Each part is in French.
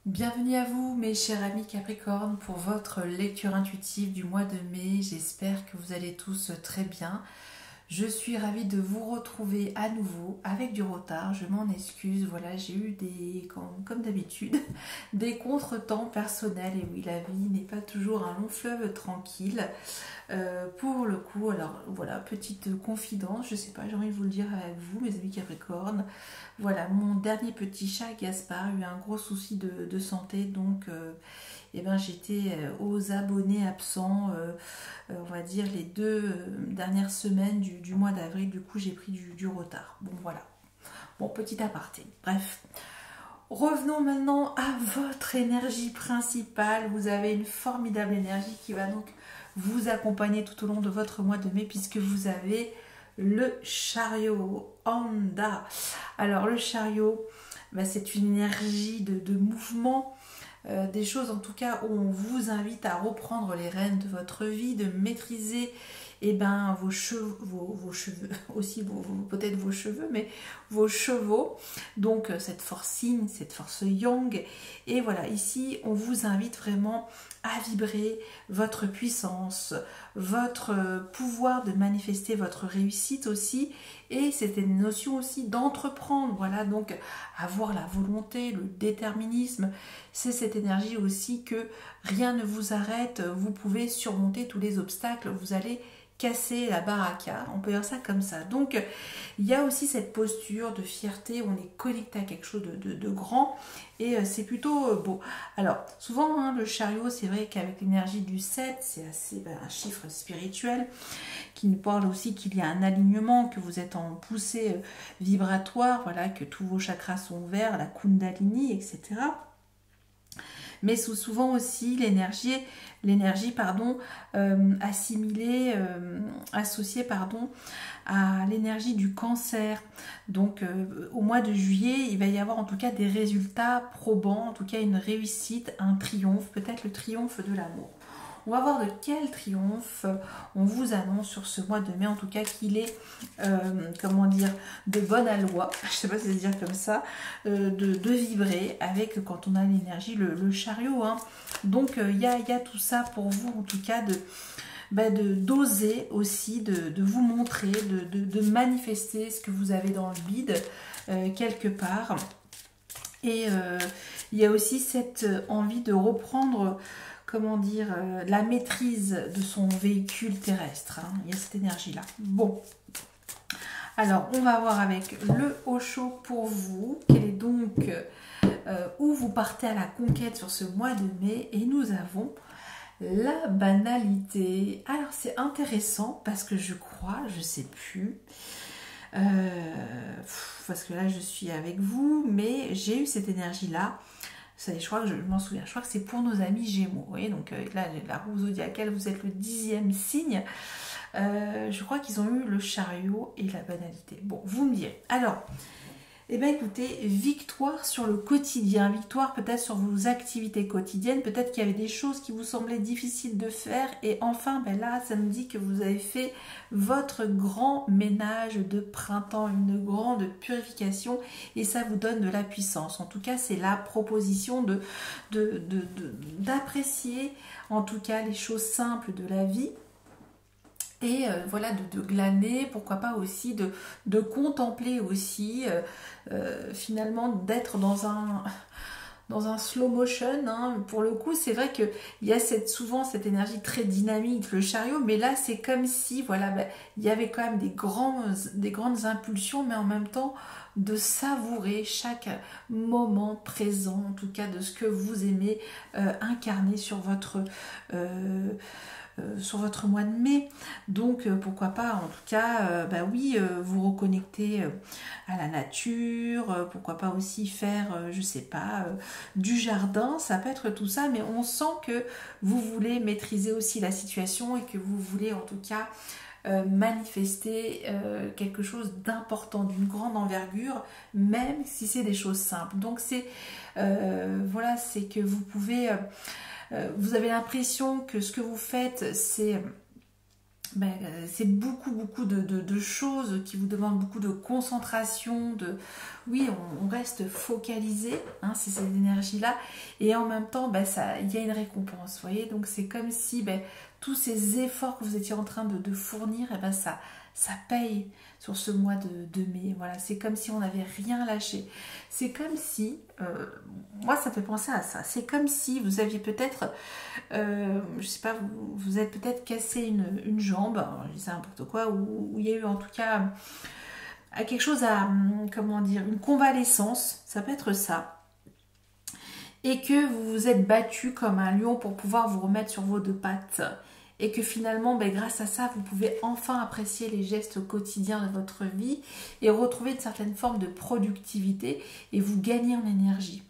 Bienvenue à vous mes chers amis Capricorne pour votre lecture intuitive du mois de mai. J'espère que vous allez tous très bien. Je suis ravie de vous retrouver à nouveau avec du retard, je m'en excuse. Voilà, j'ai eu comme d'habitude, des contretemps personnels. Et oui, la vie n'est pas toujours un long fleuve tranquille. Pour le coup, alors voilà, petite confidence, je sais pas, j'ai envie de vous le dire avec vous, mes amis Capricorne. Voilà, mon dernier petit chat Gaspard a eu un gros souci de santé, donc eh ben, j'étais aux abonnés absents, on va dire les deux dernières semaines du mois d'avril. Du coup, j'ai pris du retard. Bon, voilà. Bon, petit aparté. Bref. Revenons maintenant à votre énergie principale. Vous avez une formidable énergie qui va donc vous accompagner tout au long de votre mois de mai, puisque vous avez le chariot Honda. Alors le chariot, c'est une énergie de mouvement, des choses en tout cas où on vous invite à reprendre les rênes de votre vie, de maîtriser vos cheveux, vos cheveux aussi, peut-être vos cheveux, mais vos chevaux, donc cette force yin, cette force yang. Et voilà, ici on vous invite vraiment à vibrer votre puissance, votre pouvoir de manifester votre réussite aussi, et c'était une notion aussi d'entreprendre. Voilà, donc avoir la volonté, le déterminisme, c'est cette énergie aussi que rien ne vous arrête, vous pouvez surmonter tous les obstacles, vous allez casser la baraka, on peut dire ça comme ça. Donc il y a aussi cette posture de fierté, on est connecté à quelque chose de grand, et c'est plutôt beau. Alors souvent le chariot, c'est vrai qu'avec l'énergie du 7, c'est assez un chiffre spirituel qui nous parle aussi qu'il y a un alignement, que vous êtes en poussée vibratoire, voilà, que tous vos chakras sont ouverts, la kundalini, etc. Mais souvent aussi l'énergie assimilée, associée à l'énergie du cancer. Donc au mois de juillet, il va y avoir en tout cas des résultats probants, en tout cas une réussite, un triomphe, peut-être le triomphe de l'amour. On va voir de quel triomphe on vous annonce sur ce mois de mai, en tout cas qu'il est, comment dire, de bonne aloi, je ne sais pas si c'est dire comme ça, de vibrer avec, quand on a l'énergie, le chariot. Hein. Donc il y a tout ça pour vous, en tout cas, d'oser aussi, de vous montrer, de manifester ce que vous avez dans le bide, quelque part. Et il y a aussi cette envie de reprendre, comment dire, la maîtrise de son véhicule terrestre. Hein. Il y a cette énergie-là. Bon. Alors, on va voir avec le Osho pour vous. Quel est donc où vous partez à la conquête sur ce mois de mai. Et nous avons la banalité. Alors, c'est intéressant parce que je crois, je ne sais plus, parce que là, je suis avec vous, mais j'ai eu cette énergie-là. Vous savez, je crois que je m'en souviens, je crois que c'est pour nos amis Gémeaux. Vous voyez, donc là, la roue zodiacale, vous êtes le 10e signe. Je crois qu'ils ont eu le chariot et la banalité. Bon, vous me direz. Alors, eh bien écoutez, victoire sur le quotidien, victoire peut-être sur vos activités quotidiennes, peut-être qu'il y avait des choses qui vous semblaient difficiles de faire, et enfin, là, ça me dit que vous avez fait votre grand ménage de printemps, une grande purification, et ça vous donne de la puissance. En tout cas, c'est la proposition d'apprécier, en tout cas, les choses simples de la vie. Et voilà, de glaner, pourquoi pas aussi de contempler aussi, finalement d'être dans un slow motion. Hein. Pour le coup, c'est vrai qu'il y a souvent cette énergie très dynamique, le chariot, mais là c'est comme si, voilà, il y avait quand même des grandes impulsions, mais en même temps de savourer chaque moment présent, en tout cas de ce que vous aimez incarner sur votre mois de mai. Donc pourquoi pas, en tout cas, oui, vous reconnecter à la nature, pourquoi pas aussi faire, je sais pas, du jardin, ça peut être tout ça, mais on sent que vous voulez maîtriser aussi la situation et que vous voulez en tout cas manifester quelque chose d'important, d'une grande envergure, même si c'est des choses simples. Donc c'est voilà, c'est que vous pouvez vous avez l'impression que ce que vous faites, c'est c'est beaucoup de choses qui vous demandent beaucoup de concentration, oui, on reste focalisé, hein, c'est cette énergie-là, et en même temps, il y a une récompense, vous voyez, donc c'est comme si tous ces efforts que vous étiez en train de fournir, ça paye sur ce mois de mai. Voilà, c'est comme si on n'avait rien lâché. C'est comme si, moi ça me fait penser à ça, c'est comme si vous aviez peut-être, je sais pas, vous êtes peut-être cassé une jambe, alors, je dis ça n'importe quoi, ou il y a eu en tout cas quelque chose à, comment dire, une convalescence, ça peut être ça. Et que vous vous êtes battu comme un lion pour pouvoir vous remettre sur vos deux pattes. Et que finalement, grâce à ça, vous pouvez enfin apprécier les gestes quotidiens de votre vie et retrouver une certaine forme de productivité et vous gagner en énergie.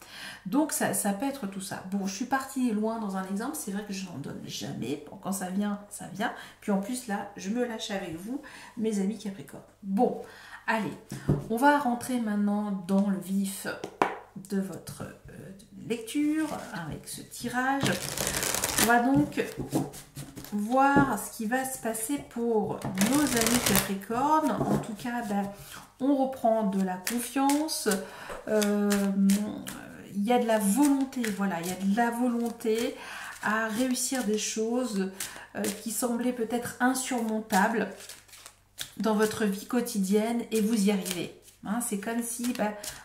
Donc ça peut être tout ça. Bon, je suis partie loin dans un exemple, c'est vrai que je n'en donne jamais. Bon, quand ça vient, ça vient. Puis en plus là, je me lâche avec vous, mes amis Capricorne. Bon, allez, on va rentrer maintenant dans le vif de votre lecture avec ce tirage. On va donc voir ce qui va se passer pour nos amis Capricorne. En tout cas, on reprend de la confiance. Il y a de la volonté, voilà, il y a de la volonté à réussir des choses qui semblaient peut-être insurmontables dans votre vie quotidienne et vous y arrivez. Hein, c'est comme si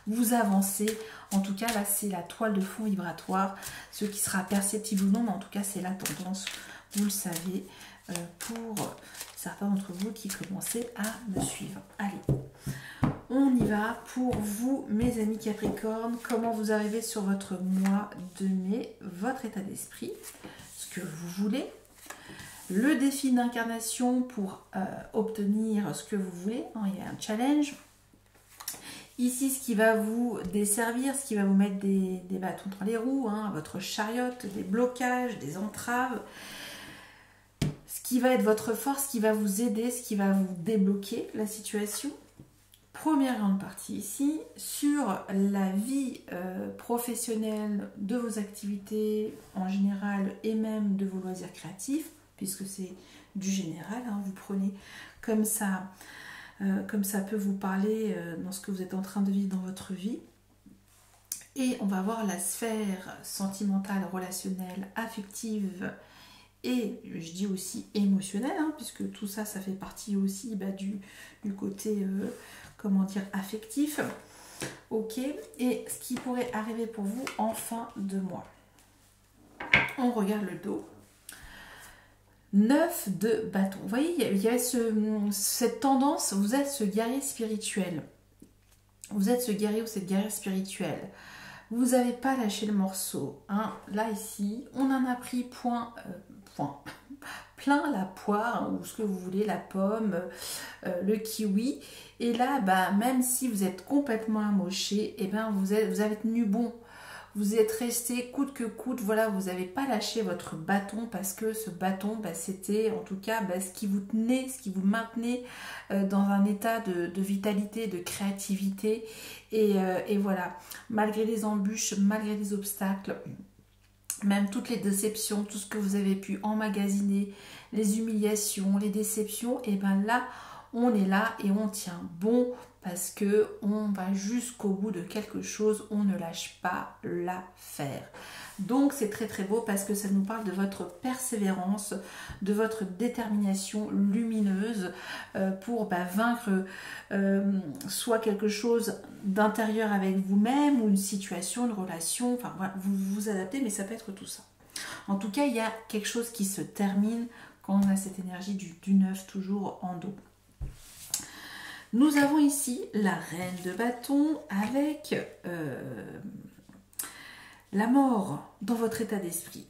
vous avancez. En tout cas, là, c'est la toile de fond vibratoire. Ce qui sera perceptible ou non, mais en tout cas, c'est la tendance. Vous le savez, pour certains d'entre vous qui commencez à me suivre. Allez, on y va pour vous, mes amis Capricorne. Comment vous arrivez sur votre mois de mai, votre état d'esprit, ce que vous voulez. Le défi d'incarnation pour obtenir ce que vous voulez. Il y a un challenge. Ici, ce qui va vous desservir, ce qui va vous mettre des bâtons dans les roues, votre chariote, des blocages, des entraves. Ce qui va être votre force, ce qui va vous aider, ce qui va vous débloquer la situation. Première grande partie ici, sur la vie professionnelle de vos activités en général et même de vos loisirs créatifs, puisque c'est du général, vous prenez comme ça peut vous parler dans ce que vous êtes en train de vivre dans votre vie. Et on va voir la sphère sentimentale, relationnelle, affective et je dis aussi émotionnelle, puisque tout ça, ça fait partie aussi du côté, comment dire, affectif. Ok, et ce qui pourrait arriver pour vous en fin de mois. On regarde le dos. 9 de bâton. Vous voyez, il y a cette tendance, vous êtes ce guerrier spirituel. Vous êtes ce guerrier ou cette guerrière spirituelle. Vous n'avez pas lâché le morceau. Là, ici, on en a pris plein la poire, ou ce que vous voulez, la pomme, le kiwi. Et là, même si vous êtes complètement amoché, vous avez tenu bon. Vous êtes resté coûte que coûte, voilà, vous n'avez pas lâché votre bâton parce que ce bâton, c'était en tout cas ce qui vous tenait, ce qui vous maintenait dans un état de vitalité, de créativité. Et voilà, malgré les embûches, malgré les obstacles, même toutes les déceptions, tout ce que vous avez pu emmagasiner, les humiliations, les déceptions, et là, on est là et on tient bon parce que on va jusqu'au bout de quelque chose, on ne lâche pas l'affaire. Donc c'est très très beau parce que ça nous parle de votre persévérance, de votre détermination lumineuse pour vaincre soit quelque chose d'intérieur avec vous-même ou une situation, une relation, enfin voilà, vous vous adaptez, mais ça peut être tout ça. En tout cas, il y a quelque chose qui se termine quand on a cette énergie du 9 toujours en dos. Nous avons ici la reine de bâton avec la mort dans votre état d'esprit.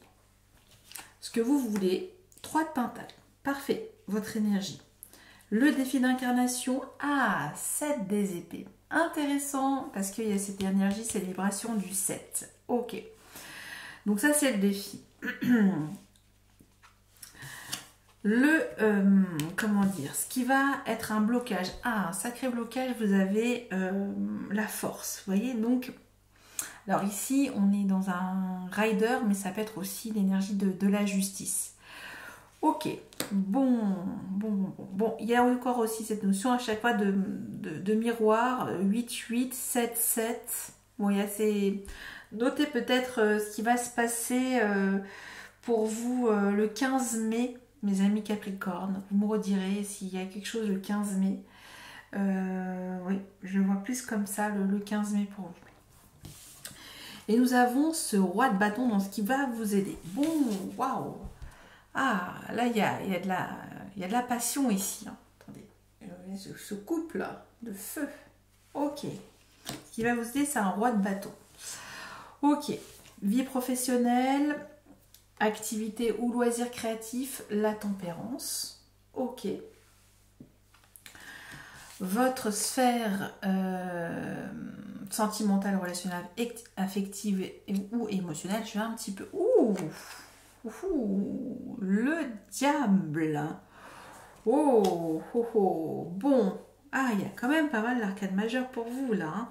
Ce que vous voulez, 3 de pentacle, parfait, votre énergie. Le défi d'incarnation, 7 des épées. Intéressant parce qu'il y a cette énergie, cette vibration du 7. Ok, donc ça c'est le défi. Comment dire, ce qui va être un blocage, un sacré blocage, vous avez la force, vous voyez, donc, alors ici, on est dans un rider, mais ça peut être aussi l'énergie de la justice. Ok, bon, il y a encore aussi cette notion à chaque fois de miroir, 8, 7, 7. Bon, il y a ces... Notez peut-être ce qui va se passer pour vous le 15 mai, mes amis Capricorne. Vous me redirez s'il y a quelque chose le 15 mai. Oui, je le vois plus comme ça, le 15 mai pour vous. Et nous avons ce roi de bâton dans ce qui va vous aider. Bon, waouh! Ah, là, il y a de la passion ici. Hein. Attendez, ce couple de feu. Ok. Ce qui va vous aider, c'est un roi de bâton. Ok. Vie professionnelle, activité ou loisirs créatifs, la tempérance. Ok. Votre sphère sentimentale, relationnelle, affective ou émotionnelle, je vais un petit peu... Le diable. Bon. Ah, il y a quand même pas mal d'arcades majeures pour vous, là. Hein.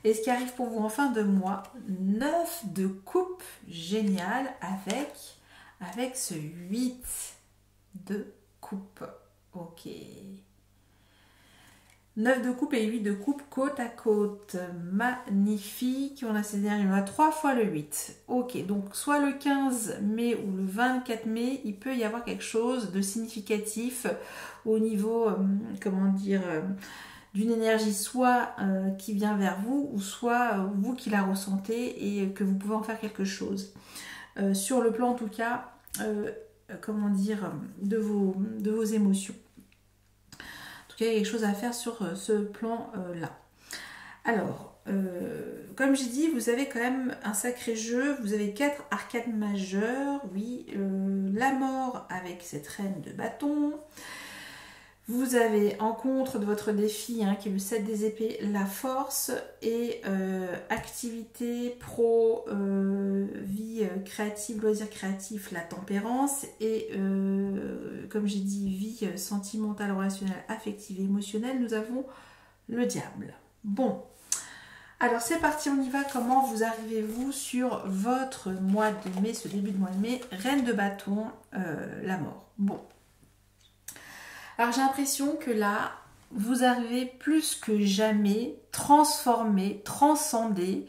Et ce qui arrive pour vous en fin de mois, 9 de coupe. Génial. Avec ce 8 de coupe. Ok. 9 de coupe et 8 de coupe côte à côte. Magnifique. On a ces derniers. On a 3 fois le 8. Ok, donc soit le 15 mai ou le 24 mai, il peut y avoir quelque chose de significatif au niveau, comment dire, d'une énergie soit qui vient vers vous ou soit vous qui la ressentez et que vous pouvez en faire quelque chose. Sur le plan en tout cas, comment dire, de vos émotions. Il y a quelque chose à faire sur ce plan-là. Alors, comme j'ai dit, vous avez quand même un sacré jeu. Vous avez 4 arcades majeures. Oui, la mort avec cette reine de bâton. Vous avez en contre de votre défi, hein, qui est le 7 des épées, la force et activité pro, vie créative, loisirs créatifs, la tempérance et comme j'ai dit, vie sentimentale, relationnelle, affective et émotionnelle, nous avons le diable. Bon, alors c'est parti, on y va. Comment vous arrivez-vous sur votre mois de mai, ce début de mois de mai, reine de bâton, la mort. Bon. Alors j'ai l'impression que là, vous arrivez plus que jamais transformé, transcendé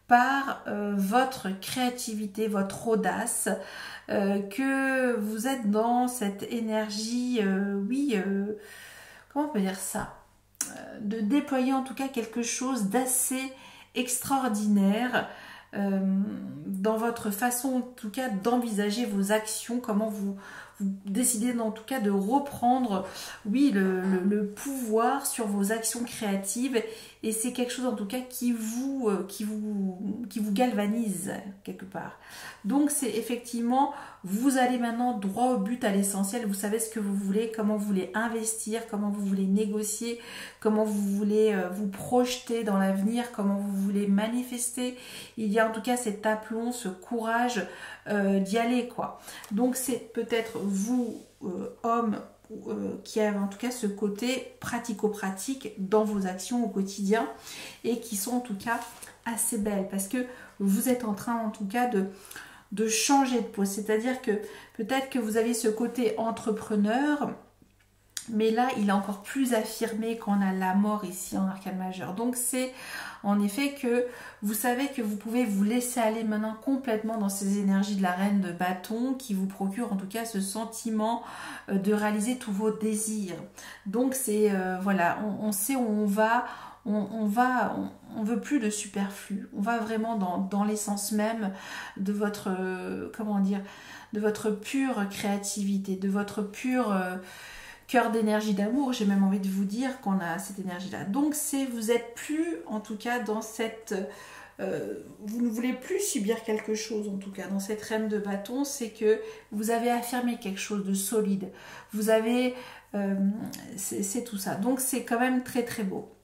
par votre créativité, votre audace, que vous êtes dans cette énergie, comment on peut dire ça, de déployer en tout cas quelque chose d'assez extraordinaire dans votre façon en tout cas d'envisager vos actions, comment vous décidez en tout cas de reprendre, oui, le pouvoir sur vos actions créatives et c'est quelque chose en tout cas qui vous galvanise quelque part. Donc c'est effectivement, vous allez maintenant droit au but, à l'essentiel, vous savez ce que vous voulez, comment vous voulez investir, comment vous voulez négocier, comment vous voulez vous projeter dans l'avenir, comment vous voulez manifester. Il y a en tout cas cet aplomb, ce courage d'y aller, quoi. Donc c'est peut-être vous, homme, qui avez en tout cas ce côté pratico-pratique dans vos actions au quotidien et qui sont en tout cas assez belles parce que vous êtes en train en tout cas de changer de poste. C'est-à-dire que peut-être que vous avez ce côté entrepreneur, mais là il est encore plus affirmé quand on a la mort ici en arcane majeur. Donc c'est en effet que vous savez que vous pouvez vous laisser aller maintenant complètement dans ces énergies de la reine de bâton qui vous procure en tout cas ce sentiment de réaliser tous vos désirs. Donc c'est voilà, on sait où on va, on veut plus de superflu, on va vraiment dans l'essence même de votre, comment dire, de votre pure créativité, de votre pure cœur d'énergie d'amour, j'ai même envie de vous dire qu'on a cette énergie-là. Donc vous êtes plus, en tout cas, dans cette... vous ne voulez plus subir quelque chose, en tout cas, dans cette reine de bâton, c'est que vous avez affirmé quelque chose de solide. Vous avez... c'est tout ça. Donc c'est quand même très très beau.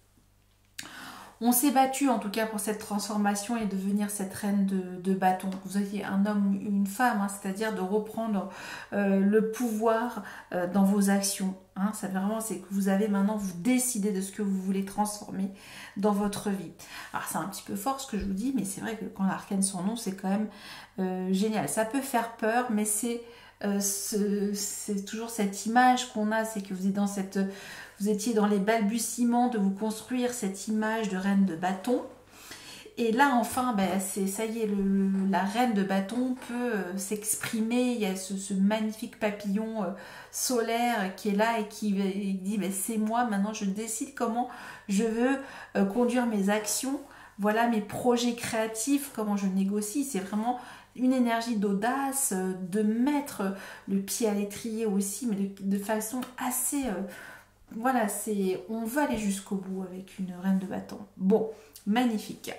On s'est battu en tout cas pour cette transformation et devenir cette reine de bâton. Vous ayez un homme ou une femme, hein, c'est-à-dire de reprendre le pouvoir dans vos actions. Hein. Ça vraiment, c'est que vous avez maintenant, vous décidez de ce que vous voulez transformer dans votre vie. Alors c'est un petit peu fort ce que je vous dis, mais c'est vrai que quand l'arcane son nom, c'est quand même génial. Ça peut faire peur, mais c'est c'est toujours cette image qu'on a, c'est que vous étiez dans les balbutiements de vous construire cette image de reine de bâton. Et là, enfin, ça y est, la reine de bâton peut s'exprimer. Il y a ce magnifique papillon solaire qui est là et qui dit c'est moi, maintenant je décide comment je veux conduire mes actions. Voilà mes projets créatifs, comment je négocie. C'est vraiment une énergie d'audace, de mettre le pied à l'étrier aussi, mais de façon assez... voilà, on veut aller jusqu'au bout avec une reine de bâton. Bon, magnifique.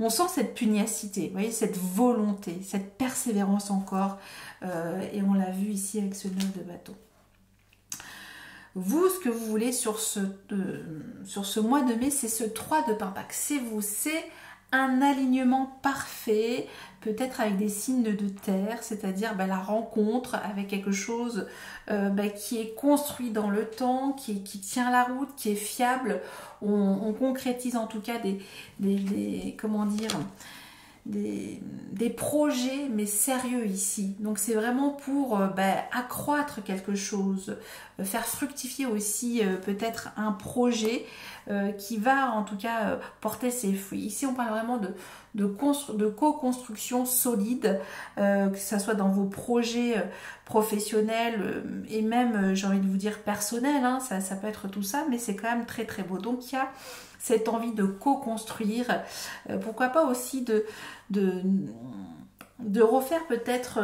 On sent cette pugnacité, vous voyez, cette volonté, cette persévérance encore. Et on l'a vu ici avec ce 9 de bâton. Vous, ce que vous voulez sur ce mois de mai, c'est ce 3 de pentacle. C'est vous, c'est un alignement parfait, peut-être avec des signes de terre, c'est-à-dire la rencontre avec quelque chose qui est construit dans le temps, qui tient la route, qui est fiable. On concrétise en tout cas comment dire, des projets, mais sérieux ici. Donc c'est vraiment pour accroître quelque chose, faire fructifier aussi peut-être un projet qui va en tout cas porter ses fruits. Ici on parle vraiment de co-construction solide, que ce soit dans vos projets professionnels et même j'ai envie de vous dire personnels, hein, ça peut être tout ça, mais c'est quand même très très beau. Donc il y a cette envie de co-construire, pourquoi pas aussi de refaire peut-être,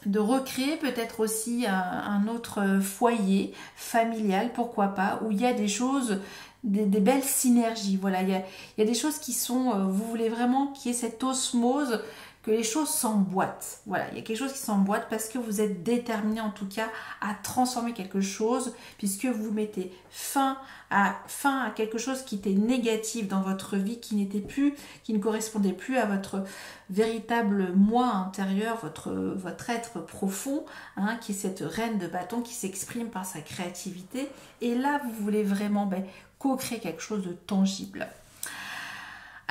de recréer peut-être aussi un autre foyer familial, pourquoi pas, où il y a des choses, des belles synergies. Voilà, il y a des choses qui sont, vous voulez vraiment qu'il y ait cette osmose, que les choses s'emboîtent. Voilà, il y a quelque chose qui s'emboîte parce que vous êtes déterminé en tout cas à transformer quelque chose, puisque vous mettez fin à quelque chose qui était négatif dans votre vie, qui ne correspondait plus à votre véritable moi intérieur, votre être profond, hein, qui est cette reine de bâton qui s'exprime par sa créativité. Et là, vous voulez vraiment co-créer quelque chose de tangible.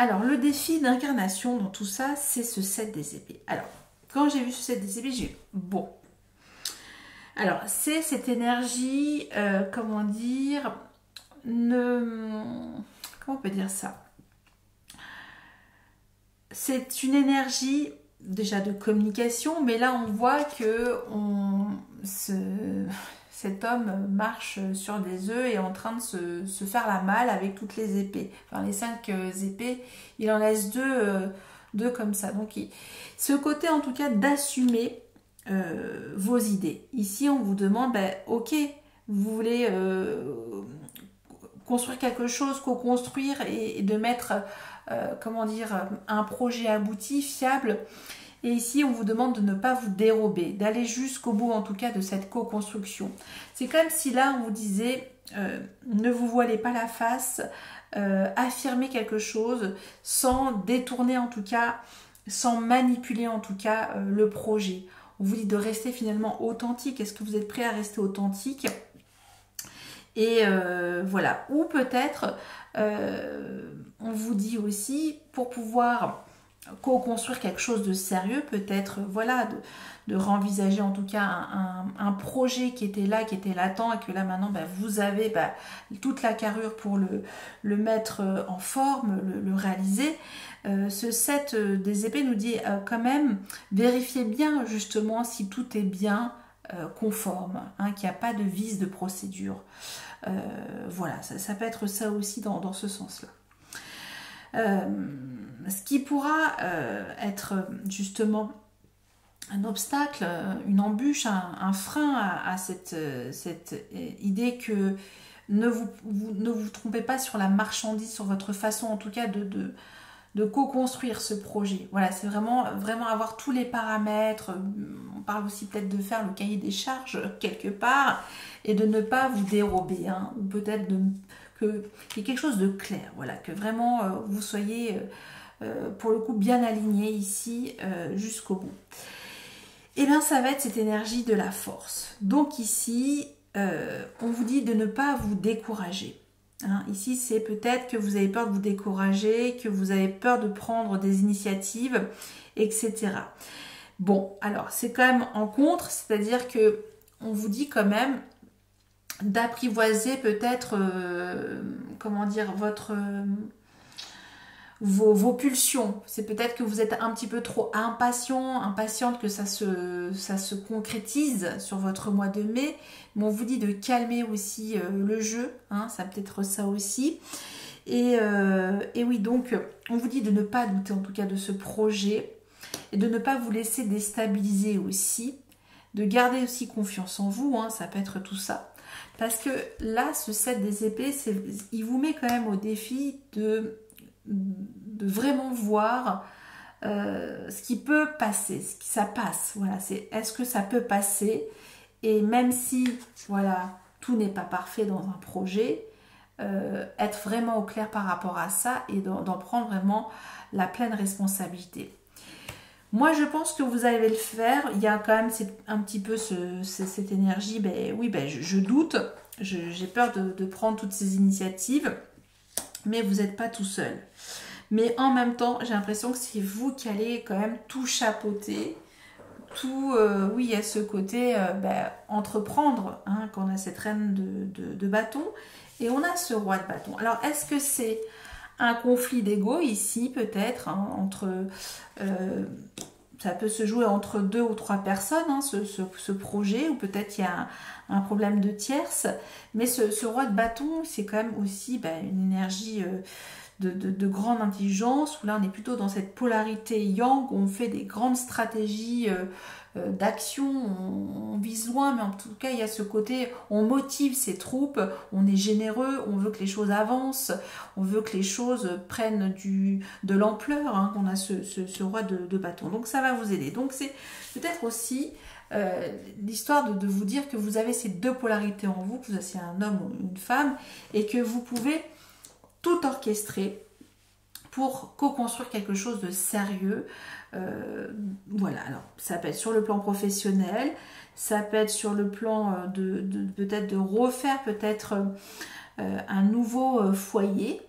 Alors, le défi d'incarnation dans tout ça, c'est ce 7 des épées. Alors, quand j'ai vu ce 7 des épées, j'ai eu bon. Alors, c'est cette énergie, comment dire, comment on peut dire ça? C'est une énergie déjà de communication, mais là, on voit que cet homme marche sur des œufs et est en train de se faire la malle avec toutes les épées. Enfin, les 5 épées, il en laisse deux comme ça. Donc, ce côté, en tout cas, d'assumer vos idées. Ici, on vous demande, ok, vous voulez construire quelque chose, co-construire et de mettre, comment dire, un projet abouti, fiable. Et ici, on vous demande de ne pas vous dérober, d'aller jusqu'au bout, en tout cas, de cette co-construction. C'est comme si là, on vous disait, ne vous voilez pas la face, affirmez quelque chose sans détourner, en tout cas, sans manipuler, en tout cas, le projet. On vous dit de rester finalement authentique. Est-ce que vous êtes prêt à rester authentique? Et voilà. Ou peut-être, on vous dit aussi, pour pouvoir co-construire quelque chose de sérieux, peut-être voilà, de renvisager en tout cas un projet qui était là, qui était latent et que là maintenant vous avez toute la carrure pour le mettre en forme, le réaliser. Ce 7 des épées nous dit quand même, vérifiez bien justement si tout est bien conforme, hein, qu'il n'y a pas de vice de procédure. Voilà, ça peut être ça aussi dans ce sens-là. Ce qui pourra être justement un obstacle, une embûche, un frein à cette idée que ne vous trompez pas sur la marchandise, sur votre façon en tout cas de co-construire ce projet. Voilà, c'est vraiment avoir tous les paramètres. On parle aussi peut-être de faire le cahier des charges quelque part et de ne pas vous dérober, hein, ou peut-être qu'il y ait quelque chose de clair, voilà, que vraiment vous soyez pour le coup bien aligné ici jusqu'au bout. Et bien ça va être cette énergie de la force. Donc ici, on vous dit de ne pas vous décourager. Hein, ici, c'est peut-être que vous avez peur de vous décourager, que vous avez peur de prendre des initiatives, etc. Bon, alors c'est quand même en contre, c'est-à-dire que on vous dit quand même d'apprivoiser peut-être, comment dire, vos pulsions. C'est peut-être que vous êtes un petit peu trop impatiente que ça se concrétise sur votre mois de mai. Mais on vous dit de calmer aussi le jeu, hein, ça peut être ça aussi. Et oui, donc on vous dit de ne pas douter en tout cas de ce projet et de ne pas vous laisser déstabiliser aussi, de garder aussi confiance en vous, hein, ça peut être tout ça. Parce que là, ce 7 des épées, il vous met quand même au défi de vraiment voir ce qui peut passer, ce qui ça passe. Voilà, c'est est-ce que ça peut passer? Et même si, voilà, tout n'est pas parfait dans un projet, être vraiment au clair par rapport à ça et d'en prendre vraiment la pleine responsabilité. Moi, je pense que vous allez le faire. Il y a quand même un petit peu cette énergie. Ben, oui, ben, je doute. J'ai peur de prendre toutes ces initiatives. Mais vous n'êtes pas tout seul. Mais en même temps, j'ai l'impression que c'est vous qui allez quand même tout chapeauter. Tout, oui, il y a ce côté ben, entreprendre, hein, quand on a cette reine de bâton. Et on a ce roi de bâton. Alors, est-ce que c'est un conflit d'ego ici, peut-être, hein, entre... ça peut se jouer entre 2 ou 3 personnes, hein, ce projet, ou peut-être il y a un problème de tierce. Mais ce roi de bâton, c'est quand même aussi ben, une énergie de grande intelligence, où là on est plutôt dans cette polarité yang, où on fait des grandes stratégies d'action, on vise loin, mais en tout cas il y a ce côté, on motive ses troupes, on est généreux, on veut que les choses avancent, on veut que les choses prennent de l'ampleur, hein, qu'on a ce roi de bâton. Donc ça va vous aider. Donc c'est peut-être aussi l'histoire de vous dire que vous avez ces 2 polarités en vous, que vous êtes un homme ou une femme, et que vous pouvez tout orchestrer pour co-construire quelque chose de sérieux. Voilà, alors ça peut être sur le plan professionnel, ça peut être sur le plan peut-être de refaire peut-être un nouveau foyer,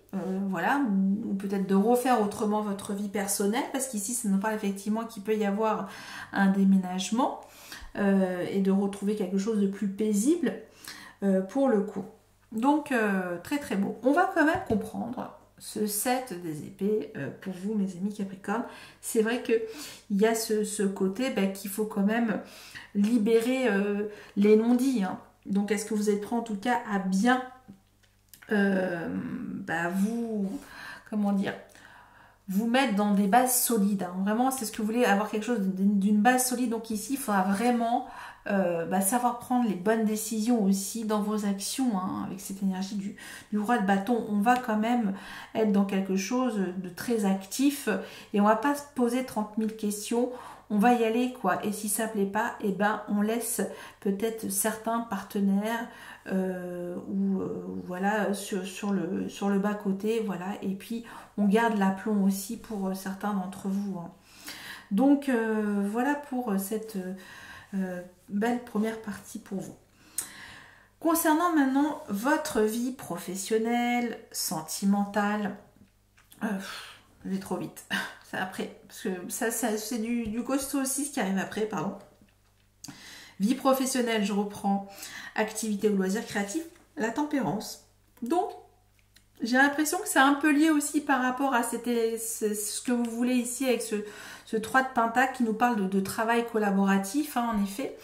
voilà, ou peut-être de refaire autrement votre vie personnelle, parce qu'ici ça nous parle effectivement qu'il peut y avoir un déménagement et de retrouver quelque chose de plus paisible pour le coup. Donc très très beau. On va quand même comprendre ce 7 des épées pour vous, mes amis Capricorne. C'est vrai qu'il y a ce côté qu'il faut quand même libérer les non-dits, hein. Donc est-ce que vous êtes prêts en tout cas à bien vous, comment dire, vous mettre dans des bases solides, hein. Vraiment, c'est ce que vous voulez, avoir quelque chose d'une base solide. Donc ici, il faudra vraiment savoir prendre les bonnes décisions aussi dans vos actions, hein. Avec cette énergie du roi de bâton, on va quand même être dans quelque chose de très actif et on va pas se poser 30 000 questions. On va y aller, quoi. Et si ça ne plaît pas, eh ben, on laisse peut-être certains partenaires voilà, sur le bas-côté, voilà. Et puis, on garde l'aplomb aussi pour certains d'entre vous, hein. Donc, voilà pour cette belle première partie pour vous. Concernant maintenant votre vie professionnelle, sentimentale, je vais trop vite. Ça après, parce que ça c'est du costaud aussi ce qui arrive après, pardon. Vie professionnelle, je reprends. Activité ou loisirs créatifs, la tempérance. Donc, j'ai l'impression que c'est un peu lié aussi par rapport à ce que vous voulez ici avec ce 3 de pentacle qui nous parle de travail collaboratif, hein, en effet.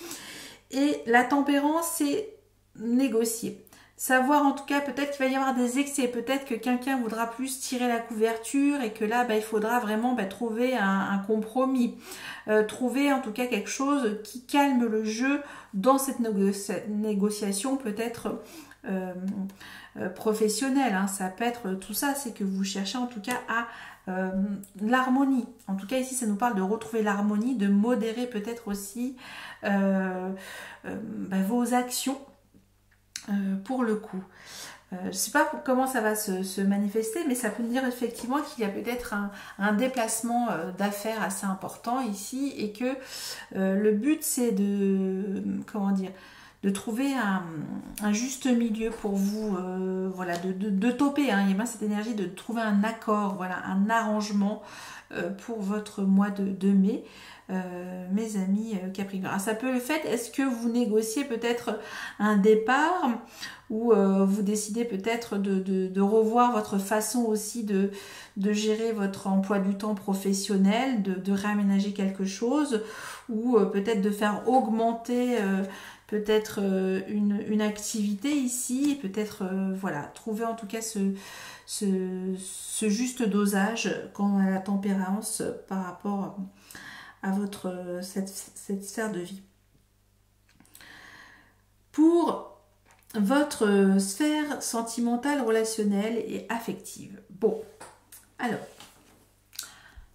Et la tempérance, c'est négocier. Savoir en tout cas, peut-être qu'il va y avoir des excès, peut-être que quelqu'un voudra plus tirer la couverture et que là, il faudra vraiment trouver un compromis. Trouver en tout cas quelque chose qui calme le jeu dans cette négociation peut-être professionnelle, hein. Ça peut être tout ça, c'est que vous cherchez en tout cas à l'harmonie. En tout cas ici, ça nous parle de retrouver l'harmonie, de modérer peut-être aussi vos actions. Pour le coup, je ne sais pas comment ça va se manifester, mais ça peut nous dire effectivement qu'il y a peut-être un déplacement d'affaires assez important ici et que le but c'est de de trouver un juste milieu pour vous, voilà, de toper, hein. Il y a bien cette énergie de trouver un accord, voilà, un arrangement pour votre mois de mai. Mes amis Capricorne. Alors, ça peut le fait, est-ce que vous négociez peut-être un départ ou vous décidez peut-être de revoir votre façon aussi de gérer votre emploi du temps professionnel, de réaménager quelque chose ou peut-être de faire augmenter peut-être une activité ici, peut-être voilà, trouver en tout cas ce juste dosage quant à la tempérance par rapport à votre cette sphère de vie. Pour votre sphère sentimentale, relationnelle et affective. Bon, alors,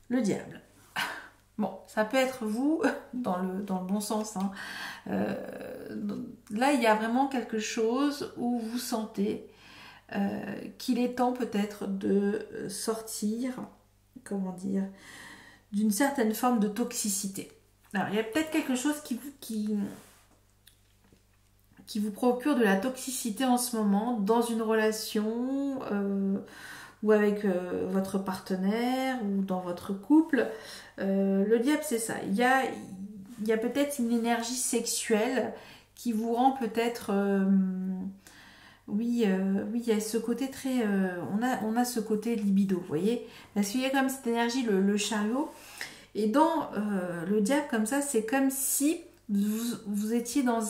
le diable. Bon, ça peut être vous, dans le bon sens, hein. Là, il y a vraiment quelque chose où vous sentez qu'il est temps peut-être de sortir, comment dire, d'une certaine forme de toxicité. Alors, il y a peut-être quelque chose qui vous procure de la toxicité en ce moment dans une relation ou avec votre partenaire ou dans votre couple. Le diable, c'est ça. Il y a peut-être une énergie sexuelle qui vous rend peut-être... oui, il y a ce côté très... on a ce côté libido, vous voyez. Parce qu'il y a comme cette énergie, le chariot. Et dans le diable, comme ça, c'est comme si vous étiez dans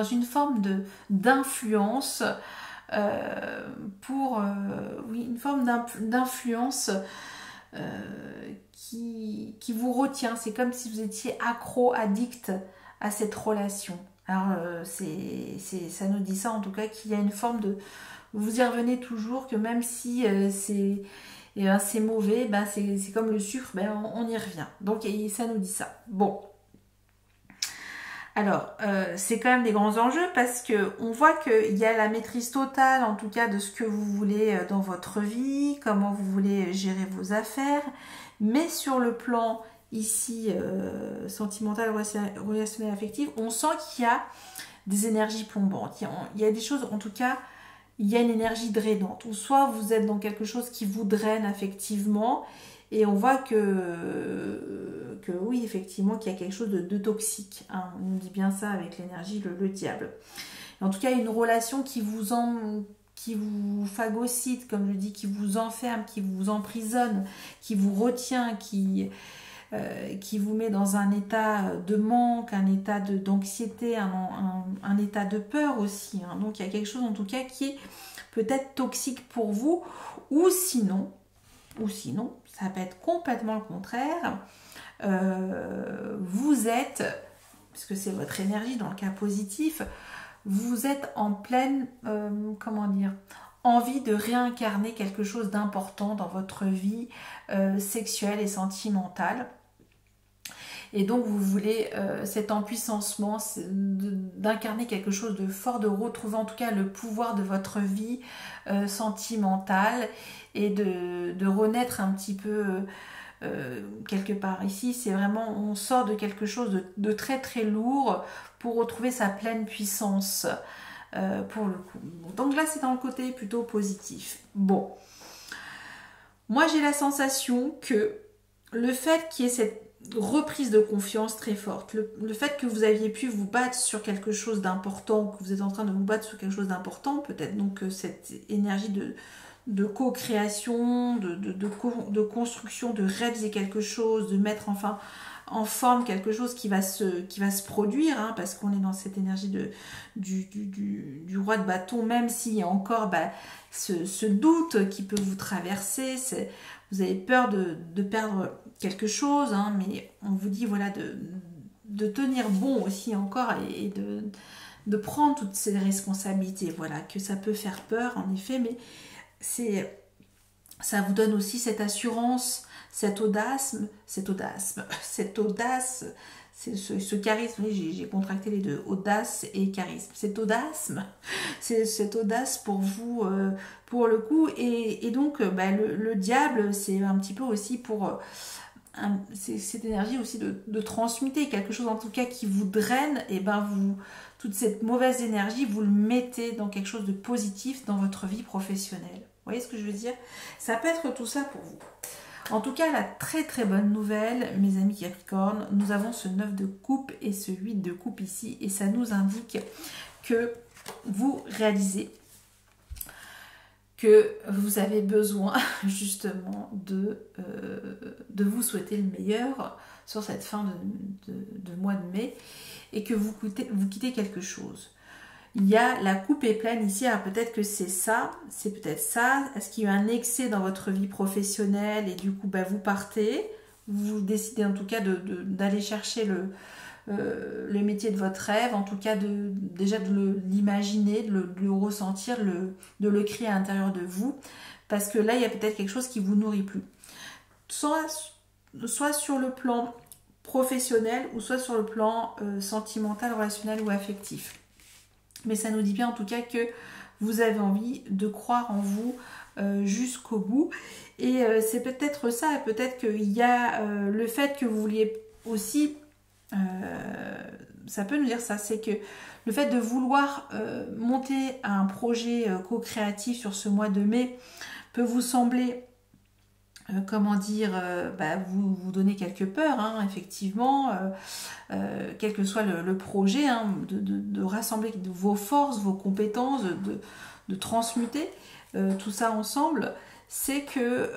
une forme d'influence oui, une forme d'influence qui vous retient. C'est comme si vous étiez accro, addict à cette relation. Alors, ça nous dit ça en tout cas, qu'il y a une forme de... Vous y revenez toujours, que même si c'est mauvais, ben c'est comme le sucre, ben on y revient. Donc, ça nous dit ça. Bon. Alors, c'est quand même des grands enjeux parce qu'on voit qu'il y a la maîtrise totale, en tout cas, de ce que vous voulez dans votre vie, comment vous voulez gérer vos affaires. Mais sur le plan ici, sentimental, relationnel, affectif, on sent qu'il y a des énergies plombantes. Il y a des choses, en tout cas, il y a une énergie drainante. Ou soit vous êtes dans quelque chose qui vous draine affectivement. Et on voit que oui, effectivement, qu'il y a quelque chose de toxique. Hein. On nous dit bien ça avec l'énergie, le diable. Et en tout cas, une relation qui vous phagocyte, comme je dis, qui vous enferme, qui vous emprisonne, qui vous retient, qui vous met dans un état de manque, un état d'anxiété, un état de peur aussi. Hein. Donc, il y a quelque chose, en tout cas, qui est peut-être toxique pour vous. Ou sinon, ça peut être complètement le contraire. Vous êtes, puisque c'est votre énergie dans le cas positif, vous êtes en pleine, envie de réincarner quelque chose d'important dans votre vie sexuelle et sentimentale. Et donc vous voulez cet empuissancement, d'incarner quelque chose de fort, de retrouver en tout cas le pouvoir de votre vie sentimentale et de renaître un petit peu quelque part. Ici, c'est vraiment, on sort de quelque chose de très très lourd pour retrouver sa pleine puissance pour le coup. Donc là, c'est dans le côté plutôt positif. Bon, moi j'ai la sensation que le fait qu'il y ait cette reprise de confiance très forte, le fait que vous aviez pu vous battre sur quelque chose d'important, que vous êtes en train de vous battre sur quelque chose d'important, peut-être donc cette énergie de co-création, de construction, de réaliser quelque chose, de mettre enfin en forme quelque chose qui va se produire, hein, parce qu'on est dans cette énergie du roi de bâton, même s'il y a encore ce doute qui peut vous traverser, vous avez peur de perdre quelque chose, hein, mais on vous dit voilà de tenir bon aussi encore et de prendre toutes ces responsabilités, voilà, que ça peut faire peur en effet, mais ça vous donne aussi cette assurance, cette audace, ce charisme, oui, j'ai contracté les deux, audace et charisme, cette audace pour vous, pour le coup, et donc le diable, c'est un petit peu aussi pour cette énergie aussi de transmuter quelque chose en tout cas qui vous draine, et ben toute cette mauvaise énergie, vous le mettez dans quelque chose de positif dans votre vie professionnelle. Vous voyez ce que je veux dire? Ça peut être tout ça pour vous. En tout cas, la très très bonne nouvelle, mes amis Capricorne, nous avons ce 9 de coupe et ce 8 de coupe ici, et ça nous indique que vous réalisez que vous avez besoin justement de vous souhaiter le meilleur sur cette fin de mois de mai, et que vous quittez quelque chose. Il y a la coupe est pleine ici, alors peut-être que c'est peut-être ça. Est-ce qu'il y a eu un excès dans votre vie professionnelle et du coup vous partez, vous décidez en tout cas d'aller chercher le métier de votre rêve, en tout cas déjà de l'imaginer, de le ressentir, de le créer à l'intérieur de vous, parce que là il y a peut-être quelque chose qui vous nourrit plus. Soit sur le plan professionnel ou soit sur le plan sentimental, relationnel ou affectif. Mais ça nous dit bien en tout cas que vous avez envie de croire en vous jusqu'au bout. Et c'est peut-être ça, peut-être qu'il y a le fait que vous vouliez aussi, ça peut nous dire ça, c'est que le fait de vouloir monter un projet co-créatif sur ce mois de mai peut vous sembler... comment dire, vous donnez quelques peurs, hein, effectivement, quel que soit le projet, hein, de rassembler vos forces, vos compétences, de transmuter tout ça ensemble. C'est que,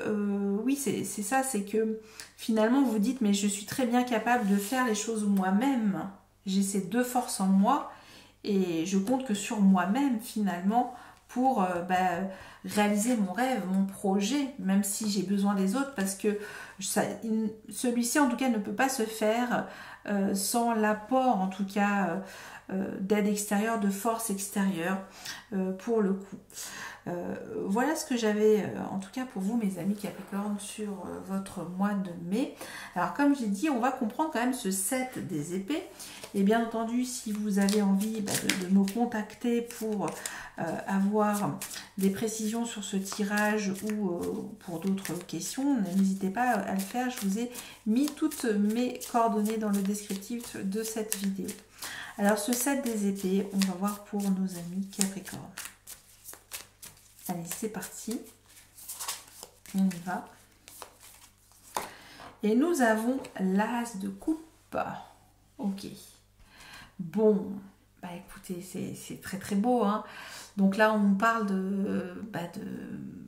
oui, c'est ça, c'est que finalement vous dites, mais je suis très bien capable de faire les choses moi-même. J'ai ces deux forces en moi et je compte que sur moi-même finalement pour réaliser mon rêve, mon projet, même si j'ai besoin des autres, parce que celui-ci en tout cas ne peut pas se faire sans l'apport en tout cas d'aide extérieure, de force extérieure pour le coup. Voilà ce que j'avais en tout cas pour vous mes amis Capricorne sur votre mois de mai. Alors comme j'ai dit, on va comprendre quand même ce 7 des épées, et bien entendu si vous avez envie de me contacter pour avoir des précisions sur ce tirage ou pour d'autres questions, n'hésitez pas à le faire. Je vous ai mis toutes mes coordonnées dans le descriptif de cette vidéo. Alors ce 7 des épées, on va voir pour nos amis Capricorne. Allez, c'est parti. On y va. Et nous avons l'as de coupe. Ok. Bon, écoutez, c'est très très beau, hein. Donc là, on parle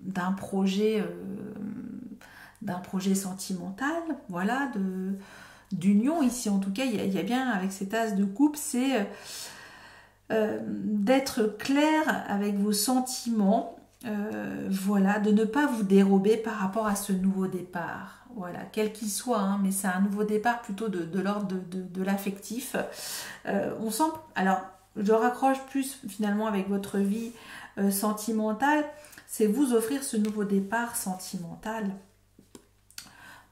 d'un projet sentimental, voilà, d'union. Ici, en tout cas, il y a bien avec cet as de coupe, c'est d'être clair avec vos sentiments. Voilà, de ne pas vous dérober par rapport à ce nouveau départ, voilà, quel qu'il soit, hein, mais c'est un nouveau départ plutôt de l'ordre de l'affectif. On sent, alors je raccroche plus finalement avec votre vie sentimentale, c'est vous offrir ce nouveau départ sentimental.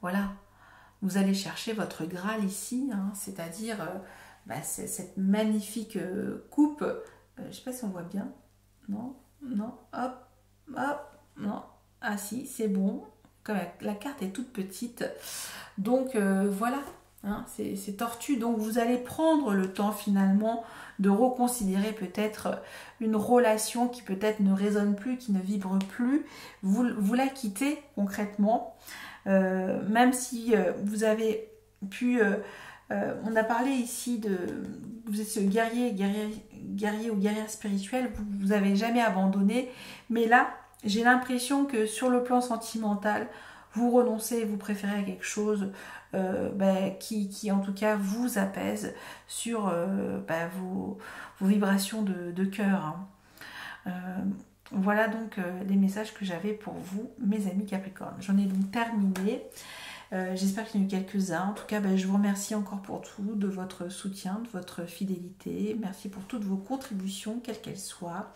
Voilà, vous allez chercher votre Graal ici, hein, c'est-à-dire cette magnifique coupe, je ne sais pas si on voit bien, non, hop, non, ah si, c'est bon, comme la carte est toute petite, donc voilà, hein, c'est tortu, donc vous allez prendre le temps finalement de reconsidérer peut-être une relation qui peut-être ne résonne plus, qui ne vibre plus, vous la quittez concrètement, même si vous avez pu... on a parlé ici vous êtes ce guerrier ou guerrière spirituelle, vous n'avez jamais abandonné, mais là j'ai l'impression que sur le plan sentimental vous renoncez, vous préférez quelque chose qui en tout cas vous apaise sur vos vibrations de cœur, hein. Voilà donc les messages que j'avais pour vous mes amis Capricorne. J'en ai donc terminé. J'espère qu'il y en a eu quelques-uns. En tout cas, je vous remercie encore pour tout, de votre soutien, de votre fidélité. Merci pour toutes vos contributions, quelles qu'elles soient,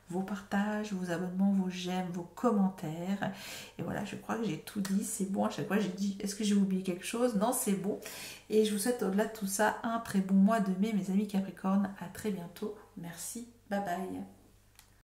vos partages, vos abonnements, vos j'aime, vos commentaires. Et voilà, je crois que j'ai tout dit, c'est bon. À chaque fois, j'ai dit, est-ce que j'ai oublié quelque chose? Non, c'est bon. Et je vous souhaite au-delà de tout ça un très bon mois de mai, mes amis Capricorne. À très bientôt. Merci. Bye bye.